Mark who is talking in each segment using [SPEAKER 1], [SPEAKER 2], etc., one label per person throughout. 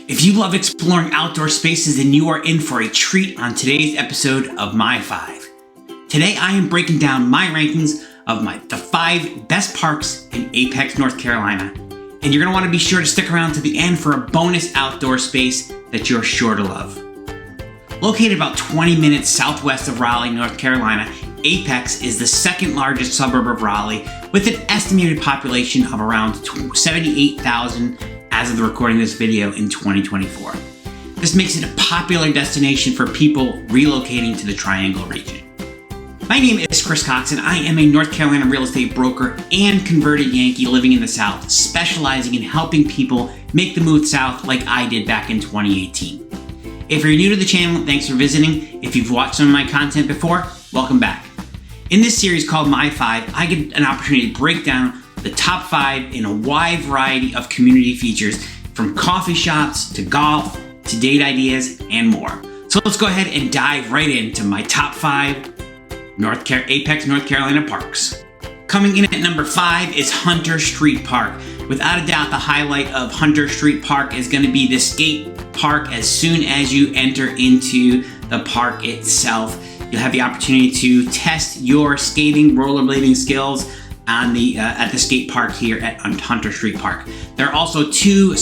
[SPEAKER 1] If you love exploring outdoor spaces, then you are in for a treat on today's episode of My 5. Today I am breaking down my rankings of the 5 best parks in Apex, North Carolina. And you're going to want to be sure to stick around to the end for a bonus outdoor space that you're sure to love. Located about 20 minutes southwest of Raleigh, North Carolina, Apex is the second largest suburb of Raleigh with an estimated population of around 78,000 as of the recording of this video in 2024. This makes it a popular destination for people relocating to the Triangle region. My name is Chris Cox and I am a North Carolina real estate broker and converted Yankee living in the South, specializing in helping people make the move south like I did back in 2018. If you're new to the channel, thanks for visiting. If you've watched some of my content before, welcome back. In this series called My 5, I get an opportunity to break down the top 5 in a wide variety of community features, from coffee shops to golf to date ideas and more. So let's go ahead and dive right into my top 5 Apex, North Carolina parks. Coming in at number 5 is Hunter Street Park. Without a doubt, the highlight of Hunter Street Park is going to be the skate park. As soon as you enter into the park itself, you'll have the opportunity to test your skating, rollerblading skills on at the skate park here at Hunter Street Park. There are also 2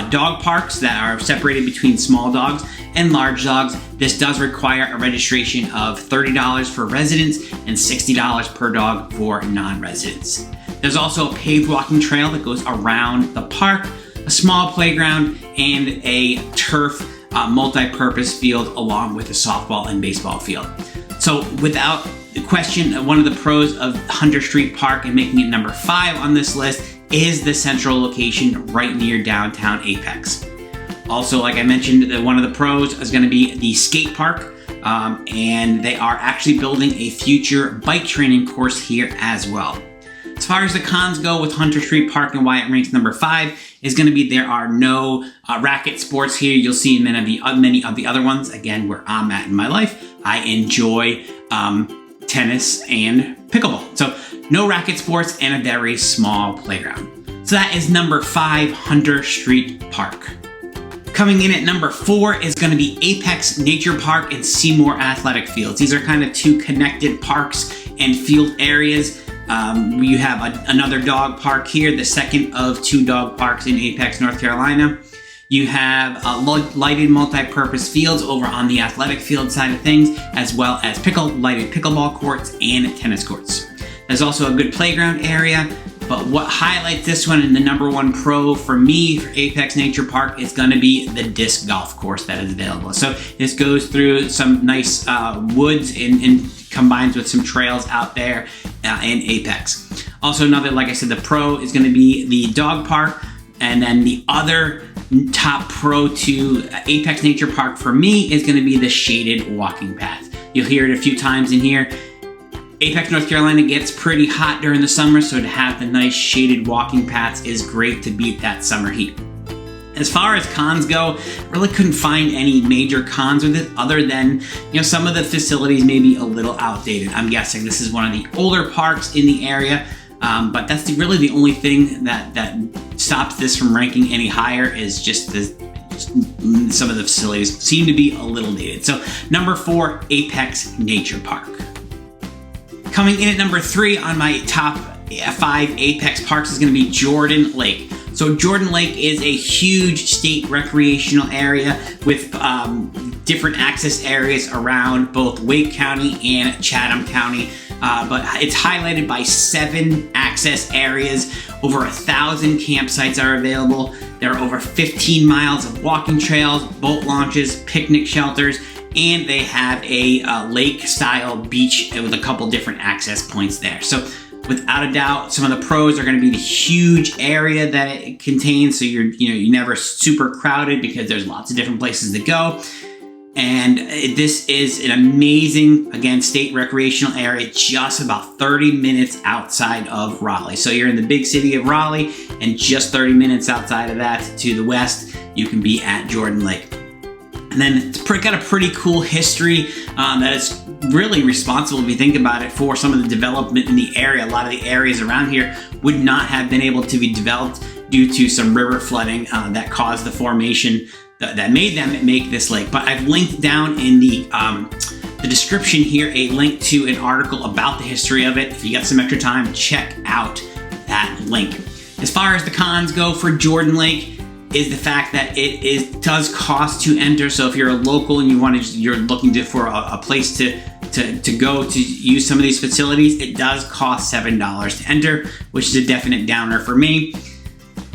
[SPEAKER 1] dog parks that are separated between small dogs and large dogs. This does require a registration of $30 for residents and $60 per dog for non-residents. There's also a paved walking trail that goes around the park, a small playground, and a turf multi-purpose field along with a softball and baseball field. So without the question, one of the pros of Hunter Street Park and making it number 5 on this list is the central location right near downtown Apex. Also, like I mentioned, one of the pros is going to be the skate park, and they are actually building a future bike training course here as well. As far as the cons go with Hunter Street Park and why it ranks number 5 is going to be there are no racket sports here. You'll see many of the other ones. Again, where I'm at in my life, I enjoy tennis and pickleball. So no racket sports and a very small playground. So that is number 5, Hunter Street Park. Coming in at number 4 is going to be Apex Nature Park and Seymour Athletic Fields. These are kind of 2 connected parks and field areas. You have another dog park here, the second of 2 dog parks in Apex, North Carolina. You have lighted multi-purpose fields over on the athletic field side of things, as well as lighted pickleball courts and tennis courts. There's also a good playground area, but what highlights this one and the number 1 pro for me for Apex Nature Park is going to be the disc golf course that is available. So this goes through some nice woods and combines with some trails out there in Apex. Also another, like I said, the pro is going to be the dog park, and then the other top pro to Apex Nature Park for me is going to be the shaded walking path. You'll hear it a few times in here. Apex, North Carolina gets pretty hot during the summer, so to have the nice shaded walking paths is great to beat that summer heat. As far as cons go, really couldn't find any major cons with it other than, some of the facilities may be a little outdated. I'm guessing this is one of the older parks in the area, but that's really the only thing that stops this from ranking any higher is just some of the facilities seem to be a little dated. So number 4, Apex Nature Park. Coming in at number 3 on my top 5 Apex parks is going to be Jordan Lake. So Jordan Lake is a huge state recreational area with different access areas around both Wake County and Chatham County. But it's highlighted by 7 access areas. Over 1,000 campsites are available. There are over 15 miles of walking trails, boat launches, picnic shelters, and they have a lake-style beach with a couple different access points there. So without a doubt, some of the pros are going to be the huge area that it contains. So you're never super crowded because there's lots of different places to go. And this is an amazing, again, state recreational area just about 30 minutes outside of Raleigh. So you're in the big city of Raleigh, and just 30 minutes outside of that to the west, you can be at Jordan Lake. And then it's got a pretty cool history that is really responsible, if you think about it, for some of the development in the area. A lot of the areas around here would not have been able to be developed due to some river flooding that caused the formation that made them make this lake. But I've linked down in the description here a link to an article about the history of it. If you got some extra time, check out that link. As far as the cons go for Jordan Lake is the fact that it does cost to enter. So if you're a local and you're looking for a place to go to use some of these facilities, it does cost $7 to enter, which is a definite downer for me.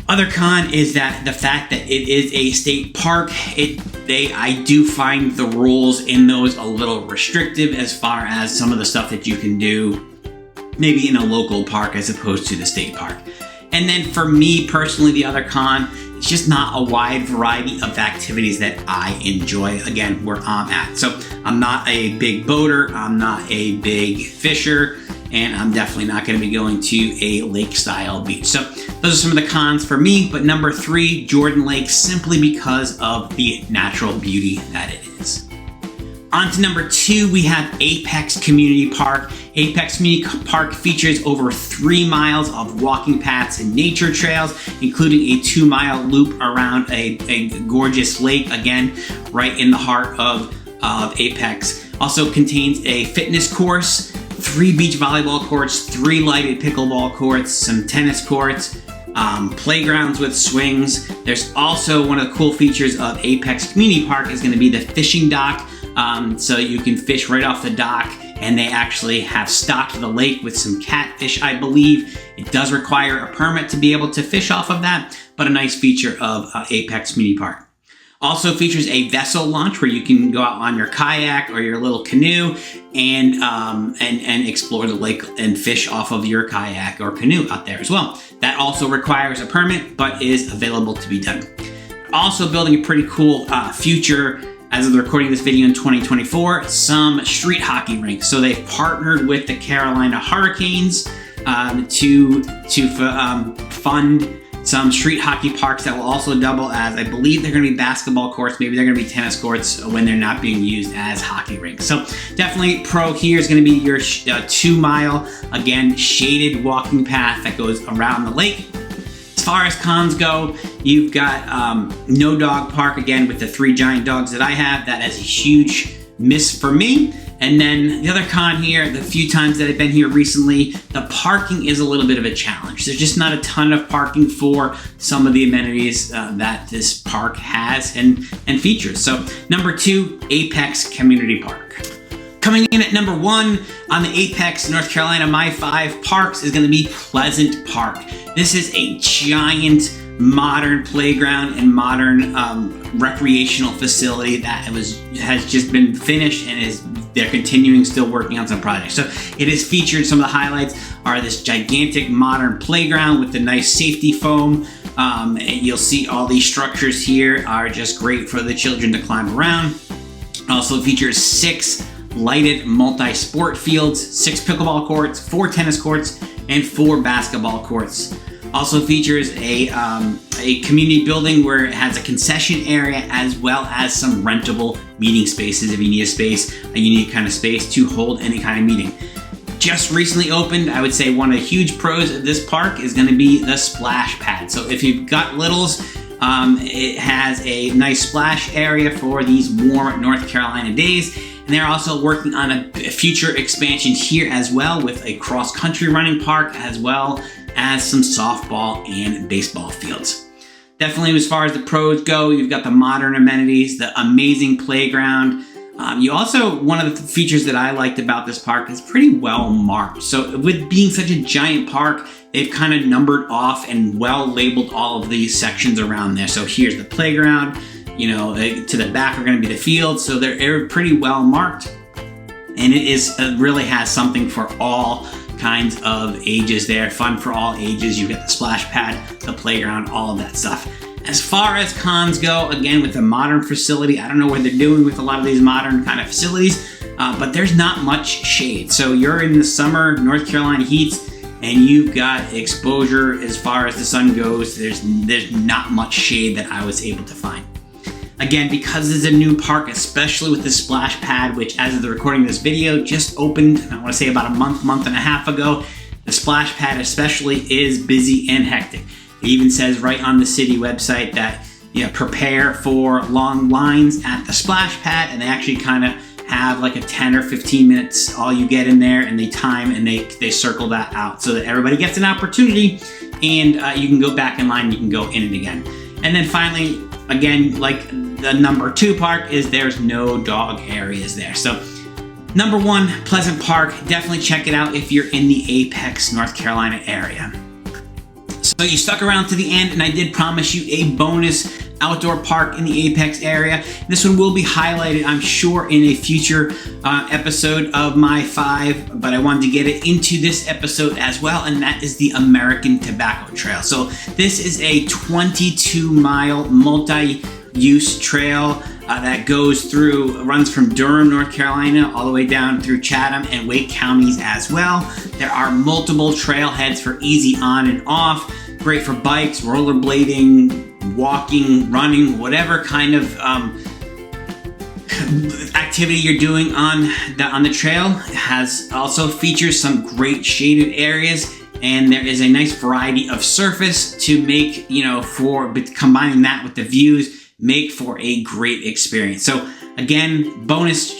[SPEAKER 1] Other con is that the fact that it is a state park, I do find the rules in those a little restrictive as far as some of the stuff that you can do maybe in a local park as opposed to the state park. And then for me personally, the other con, it's just not a wide variety of activities that I enjoy, again, where I'm at. So I'm not a big boater, I'm not a big fisher, and I'm definitely not going to be going to a lake-style beach. So those are some of the cons for me, but number 3, Jordan Lake, simply because of the natural beauty that it is. On to number 2, we have Apex Community Park. Apex Community Park features over 3 miles of walking paths and nature trails, including a 2-mile loop around a gorgeous lake, again, right in the heart of Apex. Also contains a fitness course, 3 beach volleyball courts, 3 lighted pickleball courts, some tennis courts, playgrounds with swings. There's also one of the cool features of Apex Community Park is going to be the fishing dock. So you can fish right off the dock, and they actually have stocked the lake with some catfish, I believe. It does require a permit to be able to fish off of that, but a nice feature of Apex Community Park. Also features a vessel launch where you can go out on your kayak or your little canoe and explore the lake and fish off of your kayak or canoe out there as well. That also requires a permit, but is available to be done. Also building a pretty cool future, as of the recording of this video in 2024, some street hockey rinks. So they've partnered with the Carolina Hurricanes to fund some street hockey parks that will also double as, I believe they're going to be basketball courts, maybe they're going to be tennis courts when they're not being used as hockey rinks. So definitely pro here is going to be your 2-mile, again, shaded walking path that goes around the lake. As far as cons go, you've got no dog park, again, with the 3 giant dogs that I have. That is a huge miss for me. And then the other con here, the few times that I've been here recently, the parking is a little bit of a challenge. There's just not a ton of parking for some of the amenities that this park has and features. So number 2, Apex Community Park. Coming in at number 1 on the Apex, North Carolina, My 5 parks is going to be Pleasant Park. This is a giant modern playground and modern recreational facility that has just been finished and they're continuing still working on some projects. So it is featured, some of the highlights are this gigantic modern playground with the nice safety foam. And you'll see all these structures here are just great for the children to climb around. It also features 6 lighted multi-sport fields, 6 pickleball courts, 4 tennis courts, and 4 basketball courts. Also features a community building where it has a concession area as well as some rentable meeting spaces if you need a unique kind of space to hold any kind of meeting. Just recently opened, I would say one of the huge pros of this park is going to be the splash pad. So if you've got littles, it has a nice splash area for these warm North Carolina days. And they're also working on a future expansion here as well with a cross-country running park as well as some softball and baseball fields. Definitely as far as the pros go, you've got the modern amenities, the amazing playground. You also, one of the features that I liked about this park is pretty well marked. So with being such a giant park, they've kind of numbered off and well labeled all of these sections around there. So here's the playground, you know, to the back are going to be the fields. So they're pretty well marked. And it really has something for all kinds of ages there. Fun for all ages. You've got the splash pad, the playground, all of that stuff. As far as cons go, again, with the modern facility, I don't know what they're doing with a lot of these modern kind of facilities, but there's not much shade. So you're in the summer North Carolina heats and you've got exposure as far as the sun goes. There's not much shade that I was able to find. Again, because it's a new park, especially with the splash pad, which as of the recording of this video just opened, I want to say about a month and a half ago, the splash pad especially is busy and hectic. It even says right on the city website that, you know, prepare for long lines at the splash pad, and they actually kind of have like a 10 or 15 minutes all you get in there, and they time and they circle that out so that everybody gets an opportunity, and you can go back in line, you can go in it again. And then finally, again, like the number 2 park is there's no dog areas there. So number 1, Pleasant Park, definitely check it out if you're in the Apex, North Carolina area. So you stuck around to the end, and I did promise you a bonus outdoor park in the Apex area. This one will be highlighted, I'm sure, in a future episode of My 5, but I wanted to get it into this episode as well, and that is the American Tobacco Trail. So this is a 22-mile multi-use trail that runs from Durham, North Carolina, all the way down through Chatham and Wake counties as well. There are multiple trailheads for easy on and off, great for bikes, rollerblading, walking, running, whatever kind of activity you're doing on the trail. It also features some great shaded areas, and there is a nice variety of surface to make, you know, but combining that with the views, make for a great experience. So again, bonus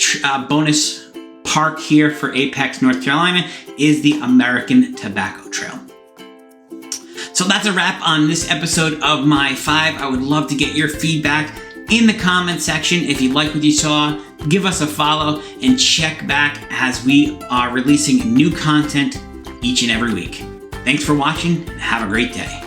[SPEAKER 1] park here for Apex, North Carolina is the American Tobacco Trail. So that's a wrap on this episode of My 5. I would love to get your feedback in the comment section. If you like what you saw, give us a follow and check back as we are releasing new content each and every week. Thanks for watching, and have a great day.